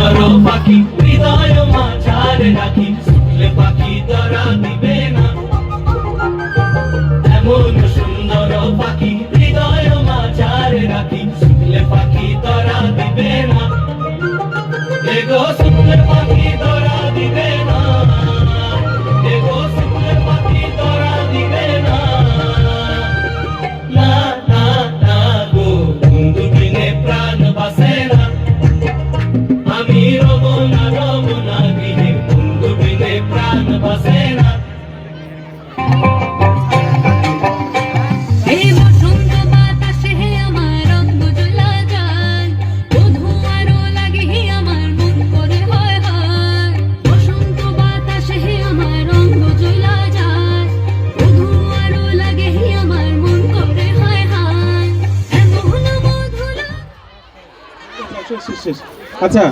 সুন্দর পাখি হৃদয় মাঝারে রাখি শুনলে পাখি ধরা দিবে না এমন সুন্দর পাখি হৃদয় মাঝারে রাখি শুনলে পাখি ধরা দিবে না এগো শুনলে পাখি ধরা দিবে না এগো শুনলে পাখি ধরা দিবে না না না না গো বন্ধু বিনে প্রাণ বাসে না আমি রব না গৃহে বন্ধু বিনে প্রাণ বাসে না এই বসন্ত বাতাসে আমার অঙ্গ জ্বলা যায় বধূ আরো লাগে আমার মন করে হয় হয় বসন্ত বাতাসে আমার অঙ্গ জ্বলা যায় বধূ আরো লাগে আমার মন করে হয় হয় এমন মধুলা শেষ শেষ শেষ। আচ্ছা